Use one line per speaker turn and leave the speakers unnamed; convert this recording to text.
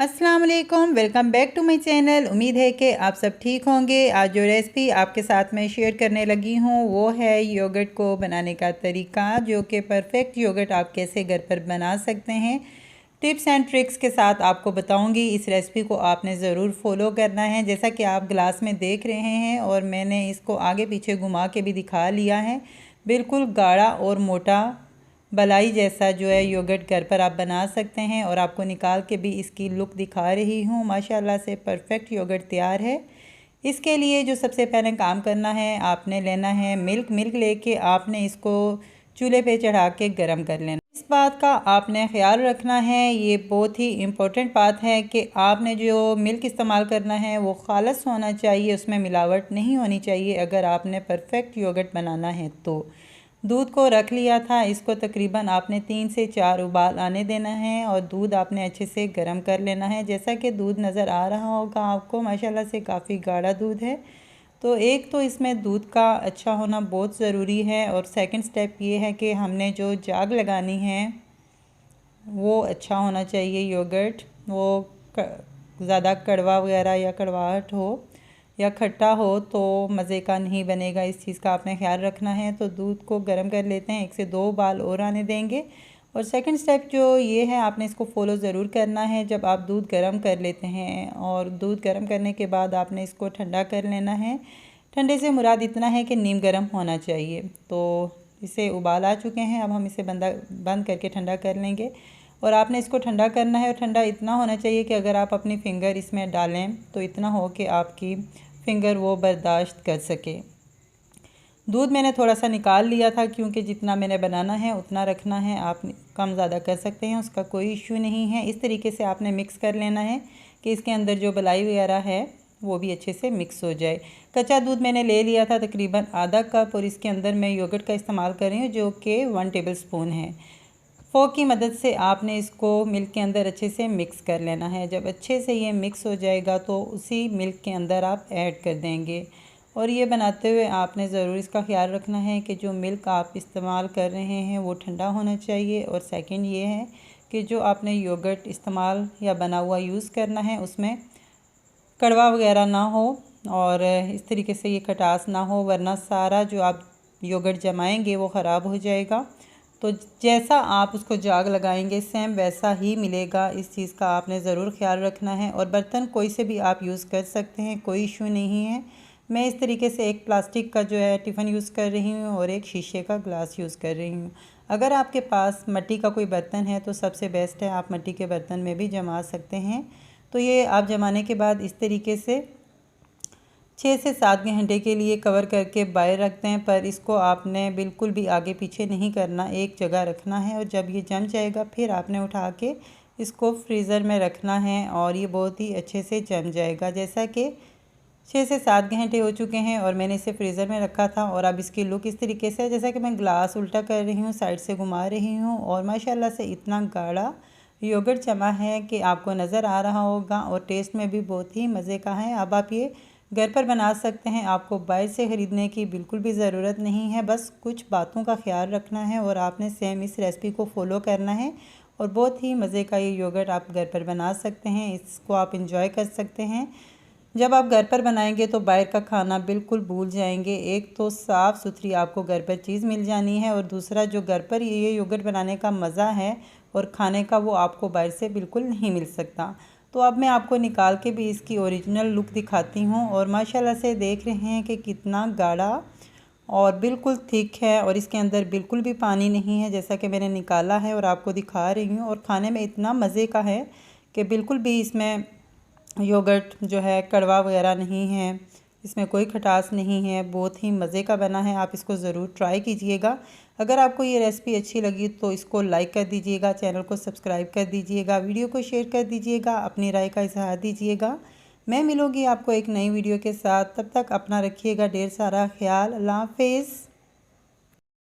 अस्सलाम वालेकुम, welcome back to my channel. उम्मीद है कि आप सब ठीक होंगे। आज जो रेसिपी आपके साथ में शेयर करने लगी हूँ वो है योगर्ट को बनाने का तरीका, जो कि परफेक्ट योगर्ट आप कैसे घर पर बना सकते हैं। टिप्स एंड ट्रिक्स के साथ आपको बताऊंगी। इस रेसिपी को आपने ज़रूर फॉलो करना है। जैसा कि आप ग्लास में देख रहे हैं और मैंने इसको आगे पीछे घुमा के भी दिखा लिया है, बिल्कुल गाढ़ा और मोटा मलाई जैसा जो है योगर्ट घर पर आप बना सकते हैं। और आपको निकाल के भी इसकी लुक दिखा रही हूँ। माशाल्लाह से परफेक्ट योगर्ट तैयार है। इसके लिए जो सबसे पहले काम करना है, आपने लेना है मिल्क लेके आपने इसको चूल्हे पे चढ़ा के गर्म कर लेना। इस बात का आपने ख्याल रखना है, ये बहुत ही इम्पोर्टेंट बात है कि आपने जो मिल्क इस्तेमाल करना है वो खालिस होना चाहिए, उसमें मिलावट नहीं होनी चाहिए अगर आपने परफेक्ट योगर्ट बनाना है तो। दूध को रख लिया था, इसको तकरीबन आपने 3 से 4 उबाल आने देना है और दूध आपने अच्छे से गर्म कर लेना है। जैसा कि दूध नज़र आ रहा होगा आपको, माशाल्लाह से काफ़ी गाढ़ा दूध है। तो एक तो इसमें दूध का अच्छा होना बहुत ज़रूरी है और सेकंड स्टेप ये है कि हमने जो जाग लगानी है वो अच्छा होना चाहिए। योगर्ट वो ज़्यादा कड़वा वगैरह या कड़वाहट हो या खट्टा हो तो मज़े का नहीं बनेगा। इस चीज़ का आपने ख्याल रखना है। तो दूध को गर्म कर लेते हैं, 1 से 2 उबाल और आने देंगे। और सेकंड स्टेप जो ये है, आपने इसको फॉलो ज़रूर करना है। जब आप दूध गर्म कर लेते हैं और दूध गर्म करने के बाद आपने इसको ठंडा कर लेना है। ठंडे से मुराद इतना है कि नीम गर्म होना चाहिए। तो इसे उबाल आ चुके हैं, अब हम इसे बंद करके ठंडा कर लेंगे। और आपने इसको ठंडा करना है और ठंडा इतना होना चाहिए कि अगर आप अपनी फ़िंगर इसमें डालें तो इतना हो कि आपकी फ़िंगर वो बर्दाश्त कर सके। दूध मैंने थोड़ा सा निकाल लिया था क्योंकि जितना मैंने बनाना है उतना रखना है, आप कम ज़्यादा कर सकते हैं, उसका कोई इशू नहीं है। इस तरीके से आपने मिक्स कर लेना है कि इसके अंदर जो मलाई वगैरह है वो भी अच्छे से मिक्स हो जाए। कच्चा दूध मैंने ले लिया था तकरीबन आधा कप और इसके अंदर मैं योगर्ट का इस्तेमाल कर रही हूँ जो कि 1 टेबल स्पून है। फ़ोर्क की मदद से आपने इसको मिल्क के अंदर अच्छे से मिक्स कर लेना है। जब अच्छे से ये मिक्स हो जाएगा तो उसी मिल्क के अंदर आप ऐड कर देंगे। और ये बनाते हुए आपने ज़रूर इसका ख्याल रखना है कि जो मिल्क आप इस्तेमाल कर रहे हैं वो ठंडा होना चाहिए। और सेकंड ये है कि जो आपने योगर्ट इस्तेमाल या बना हुआ यूज़ करना है उसमें कड़वा वगैरह ना हो और इस तरीके से ये खटास ना हो, वरना सारा जो आप योगर्ट जमाएंगे वो ख़राब हो जाएगा। तो जैसा आप उसको जाग लगाएंगे सेम वैसा ही मिलेगा। इस चीज़ का आपने ज़रूर ख्याल रखना है। और बर्तन कोई से भी आप यूज़ कर सकते हैं, कोई इशू नहीं है। मैं इस तरीके से एक प्लास्टिक का जो है टिफ़िन यूज़ कर रही हूँ और एक शीशे का ग्लास यूज़ कर रही हूँ। अगर आपके पास मिट्टी का कोई बर्तन है तो सबसे बेस्ट है, आप मिट्टी के बर्तन में भी जमा सकते हैं। तो ये आप जमाने के बाद इस तरीके से 6 से 7 घंटे के लिए कवर करके बाहर रखते हैं। पर इसको आपने बिल्कुल भी आगे पीछे नहीं करना, एक जगह रखना है। और जब ये जम जाएगा फिर आपने उठा के इसको फ्रीज़र में रखना है और ये बहुत ही अच्छे से जम जाएगा। जैसा कि 6 से 7 घंटे हो चुके हैं और मैंने इसे फ्रीज़र में रखा था। और अब इसकी लुक इस तरीके से है, जैसा कि मैं ग्लास उल्टा कर रही हूँ, साइड से घुमा रही हूँ। और माशाल्लाह से इतना गाढ़ा योगर्ट जमा है कि आपको नज़र आ रहा होगा और टेस्ट में भी बहुत ही मज़े का है। अब आप ये घर पर बना सकते हैं, आपको बाहर से ख़रीदने की बिल्कुल भी ज़रूरत नहीं है। बस कुछ बातों का ख्याल रखना है और आपने सेम इस रेसिपी को फॉलो करना है और बहुत ही मज़े का ये योगर्ट आप घर पर बना सकते हैं। इसको आप इंजॉय कर सकते हैं। जब आप घर पर बनाएंगे तो बाहर का खाना बिल्कुल भूल जाएंगे। एक तो साफ़ सुथरी आपको घर पर चीज़ मिल जानी है और दूसरा जो घर पर ये योगर्ट बनाने का मज़ा है और खाने का वो आपको बाहर से बिल्कुल नहीं मिल सकता। तो अब मैं आपको निकाल के भी इसकी ओरिजिनल लुक दिखाती हूँ। और माशाल्लाह से देख रहे हैं कि कितना गाढ़ा और बिल्कुल थिक है और इसके अंदर बिल्कुल भी पानी नहीं है, जैसा कि मैंने निकाला है और आपको दिखा रही हूँ। और खाने में इतना मज़े का है कि बिल्कुल भी इसमें योगर्ट जो है कड़वा वगैरह नहीं है, इसमें कोई खटास नहीं है, बहुत ही मज़े का बना है। आप इसको ज़रूर ट्राई कीजिएगा। अगर आपको ये रेसिपी अच्छी लगी तो इसको लाइक कर दीजिएगा, चैनल को सब्सक्राइब कर दीजिएगा, वीडियो को शेयर कर दीजिएगा, अपनी राय का इज़हार दीजिएगा। मैं मिलूँगी आपको एक नई वीडियो के साथ, तब तक अपना रखिएगा ढेर सारा ख्याल। अल्लाह हाफ़िज़।